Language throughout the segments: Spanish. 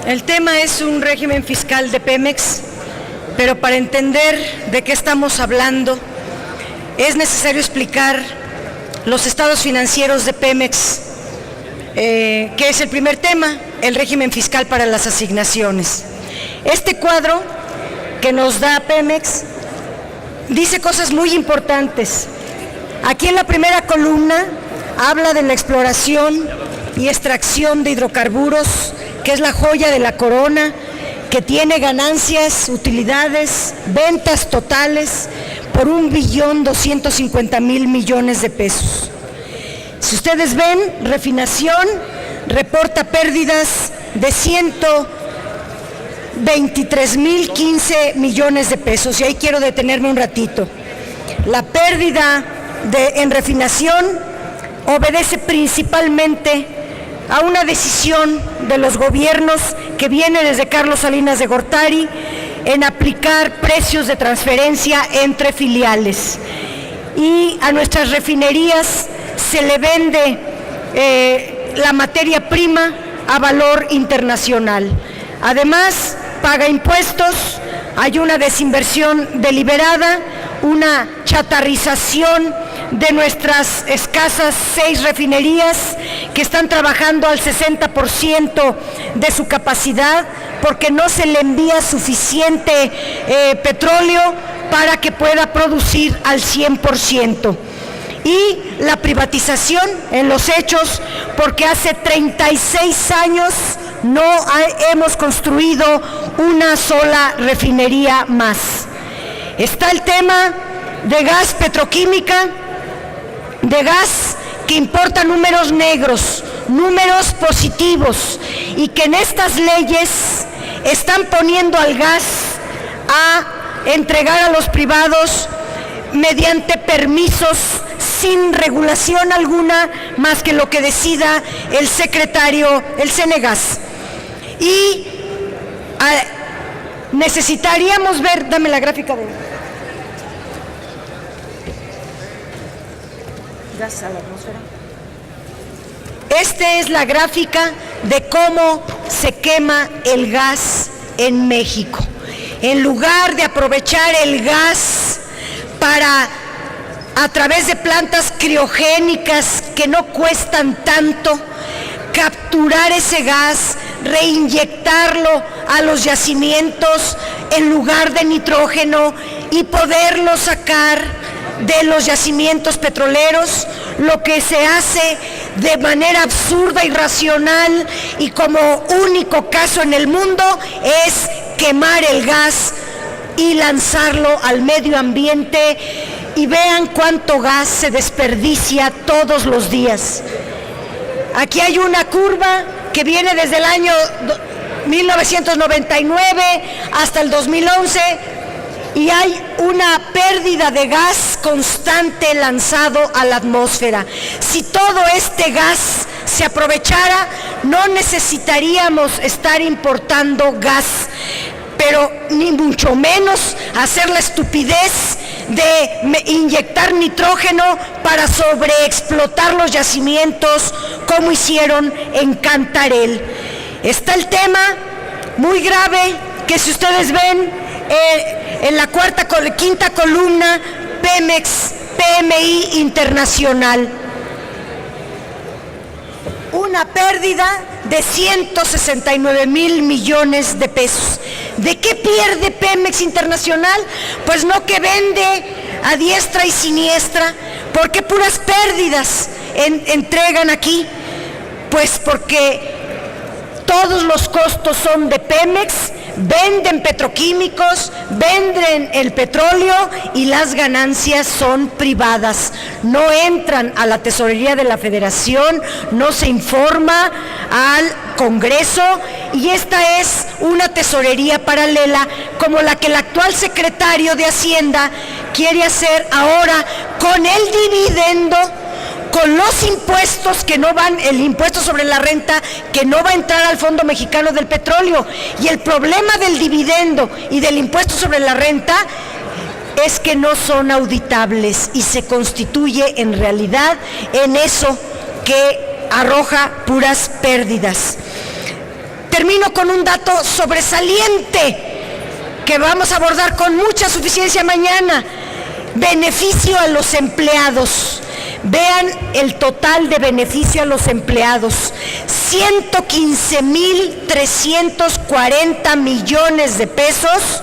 El tema es un régimen fiscal de Pemex, pero para entender de qué estamos hablando, es necesario explicar los estados financieros de Pemex, que es el primer tema, el régimen fiscal para las asignaciones. Este cuadro que nos da Pemex dice cosas muy importantes. Aquí en la primera columna habla de la exploración y extracción de hidrocarburos, que es la joya de la corona, que tiene ganancias, utilidades, ventas totales por 1.250.000 millones de pesos. Si ustedes ven, refinación reporta pérdidas de 123.015 millones de pesos, y ahí quiero detenerme un ratito. La pérdida en refinación obedece principalmente a una decisión de los gobiernos que viene desde Carlos Salinas de Gortari en aplicar precios de transferencia entre filiales. Y a nuestras refinerías se le vende la materia prima a valor internacional. Además, paga impuestos, hay una desinversión deliberada, una chatarrización de nuestras escasas 6 refinerías que están trabajando al 60% de su capacidad porque no se le envía suficiente petróleo para que pueda producir al 100%. Y la privatización en los hechos, porque hace 36 años no hemos construido una sola refinería más. Está el tema de gas petroquímica, de gas que importa números negros, números positivos, y que en estas leyes están poniendo al gas a entregar a los privados mediante permisos sin regulación alguna más que lo que decida el secretario, el Cenegas. Y necesitaríamos ver, dame la gráfica de gas a la atmósfera. Esta es la gráfica de cómo se quema el gas en México. En lugar de aprovechar el gas para, a través de plantas criogénicas que no cuestan tanto, capturar ese gas, reinyectarlo a los yacimientos en lugar de nitrógeno y poderlo sacar de los yacimientos petroleros, lo que se hace de manera absurda, irracional y como único caso en el mundo es quemar el gas y lanzarlo al medio ambiente, y vean cuánto gas se desperdicia todos los días. Aquí hay una curva que viene desde el año 1999 hasta el 2011 y hay una pérdida de gas constante lanzado a la atmósfera. Si todo este gas se aprovechara, no necesitaríamos estar importando gas, pero ni mucho menos hacer la estupidez de inyectar nitrógeno para sobreexplotar los yacimientos como hicieron en Cantarell. Está el tema muy grave que, si ustedes ven en la quinta columna, Pemex, PMI internacional, una pérdida de 169.000 millones de pesos. ¿De qué pierde Pemex Internacional? Pues no, que vende a diestra y siniestra. ¿Por qué puras pérdidas entregan aquí? Pues porque todos los costos son de Pemex, venden petroquímicos, venden el petróleo y las ganancias son privadas. No entran a la tesorería de la Federación, no se informa al Congreso, y esta es una tesorería paralela como la que el actual secretario de Hacienda quiere hacer ahora con el dividendo, con los impuestos que no van, el impuesto sobre la renta que no va a entrar al Fondo Mexicano del Petróleo. Y el problema del dividendo y del impuesto sobre la renta es que no son auditables y se constituye en realidad en eso que arroja puras pérdidas. Termino con un dato sobresaliente que vamos a abordar con mucha suficiencia mañana. Beneficio a los empleados. Vean el total de beneficio a los empleados. 115,340 millones de pesos.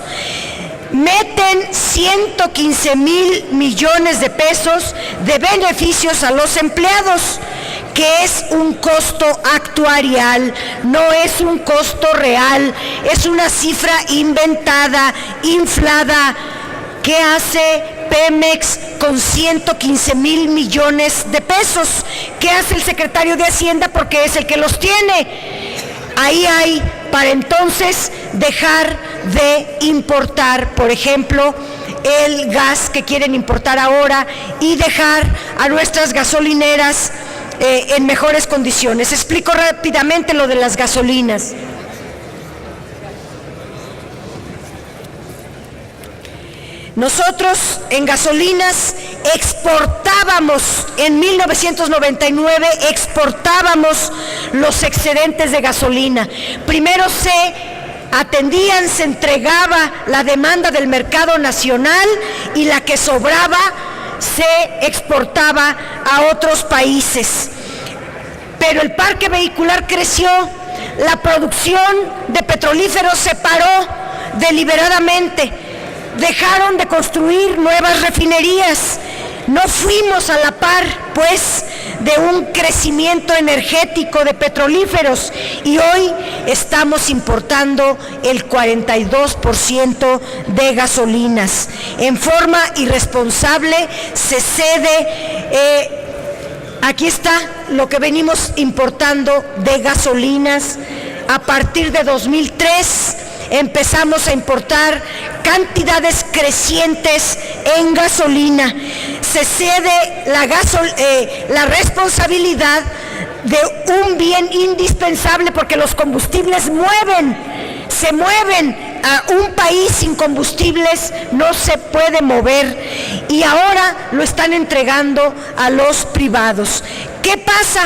Meten 115,000 millones de pesos de beneficios a los empleados, que es un costo actuarial, no es un costo real, es una cifra inventada, inflada. ¿Qué hace Pemex con 115,000 millones de pesos? ¿Qué hace el secretario de Hacienda? Porque es el que los tiene. Ahí hay para entonces dejar de importar, por ejemplo, el gas que quieren importar ahora y dejar a nuestras gasolineras en mejores condiciones. Explico rápidamente lo de las gasolinas. Nosotros en gasolinas exportábamos, en 1999 exportábamos los excedentes de gasolina. Primero se atendían, se entregaba la demanda del mercado nacional y la que sobraba se exportaba a otros países. Pero el parque vehicular creció, la producción de petrolíferos se paró deliberadamente. Dejaron de construir nuevas refinerías. No fuimos a la par, pues, de un crecimiento energético de petrolíferos y hoy estamos importando el 42% de gasolinas. En forma irresponsable se cede. Aquí está lo que venimos importando de gasolinas. A partir de 2003 empezamos a importar cantidades crecientes en gasolina. Se cede la responsabilidad de un bien indispensable porque los combustibles se mueven. A un país sin combustibles no se puede mover y ahora lo están entregando a los privados. ¿Qué pasa?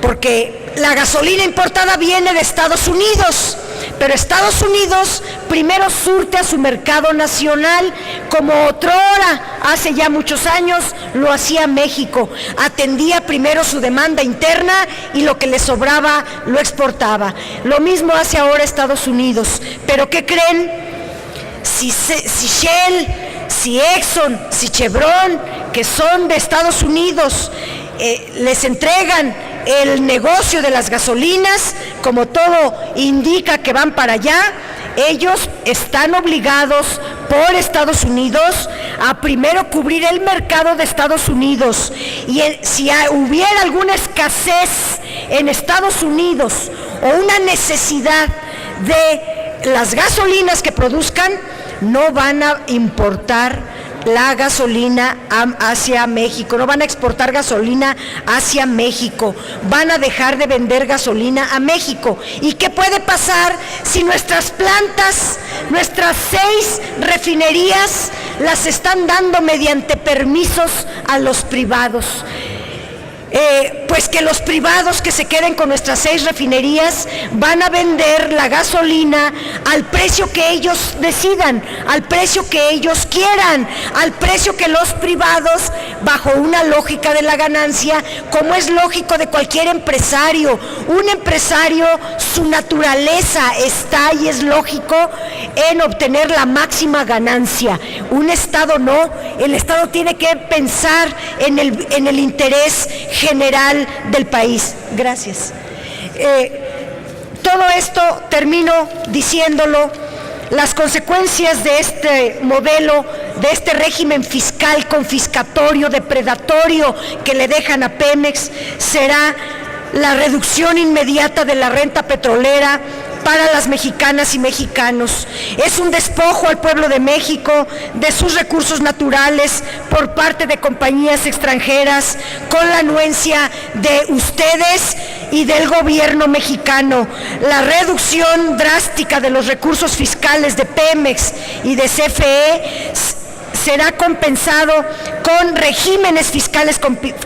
Porque la gasolina importada viene de Estados Unidos, pero Estados Unidos primero surte a su mercado nacional, como otrora, hace ya muchos años, lo hacía México. Atendía primero su demanda interna y lo que le sobraba lo exportaba. Lo mismo hace ahora Estados Unidos. ¿Pero qué creen? Si Shell, si Exxon, si Chevron, que son de Estados Unidos, les entregan el negocio de las gasolinas, como todo indica que van para allá, ellos están obligados por Estados Unidos a primero cubrir el mercado de Estados Unidos. Y si hubiera alguna escasez en Estados Unidos o una necesidad de las gasolinas que produzcan, no van a importar la gasolina hacia México, no van a exportar gasolina hacia México, van a dejar de vender gasolina a México. ¿Y qué puede pasar si nuestras plantas, nuestras 6 refinerías, las están dando mediante permisos a los privados? Pues que los privados que se queden con nuestras 6 refinerías van a vender la gasolina al precio que ellos decidan, al precio que ellos quieran, al precio que los privados, bajo una lógica de la ganancia, como es lógico de cualquier empresario. Un empresario, su naturaleza está y es lógico en obtener la máxima ganancia. Un Estado no, el Estado tiene que pensar en el interés general del país. Gracias. Todo esto termino diciéndolo, las consecuencias de este modelo, de este régimen fiscal confiscatorio, depredatorio que le dejan a Pemex, será la reducción inmediata de la renta petrolera para las mexicanas y mexicanos. Es un despojo al pueblo de México de sus recursos naturales por parte de compañías extranjeras con la anuencia de ustedes y del gobierno mexicano. La reducción drástica de los recursos fiscales de Pemex y de CFE será compensado con regímenes fiscales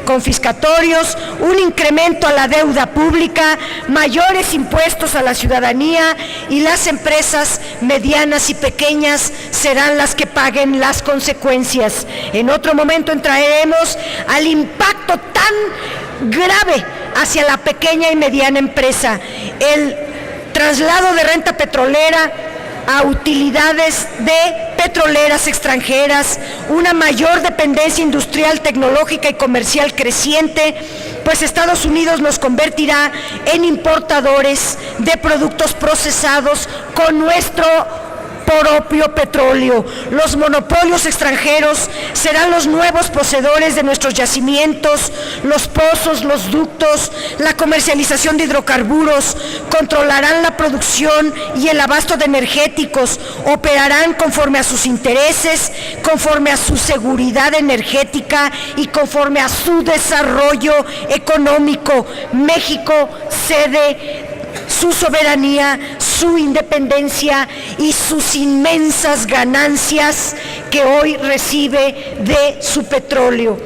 confiscatorios, un incremento a la deuda pública, mayores impuestos a la ciudadanía, y las empresas medianas y pequeñas serán las que paguen las consecuencias. En otro momento entraremos al impacto tan grave hacia la pequeña y mediana empresa, el traslado de renta petrolera a utilidades de petroleras extranjeras, una mayor dependencia industrial, tecnológica y comercial creciente, pues Estados Unidos nos convertirá en importadores de productos procesados con nuestro propio petróleo. Los monopolios extranjeros serán los nuevos poseedores de nuestros yacimientos, los pozos, los ductos, la comercialización de hidrocarburos, controlarán la producción y el abasto de energéticos, operarán conforme a sus intereses, conforme a su seguridad energética y conforme a su desarrollo económico. México cede su soberanía, su independencia y sus inmensas ganancias que hoy recibe de su petróleo.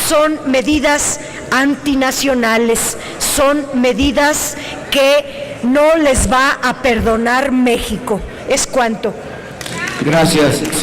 Son medidas antinacionales, son medidas que no les va a perdonar México. Es cuanto. Gracias, senador.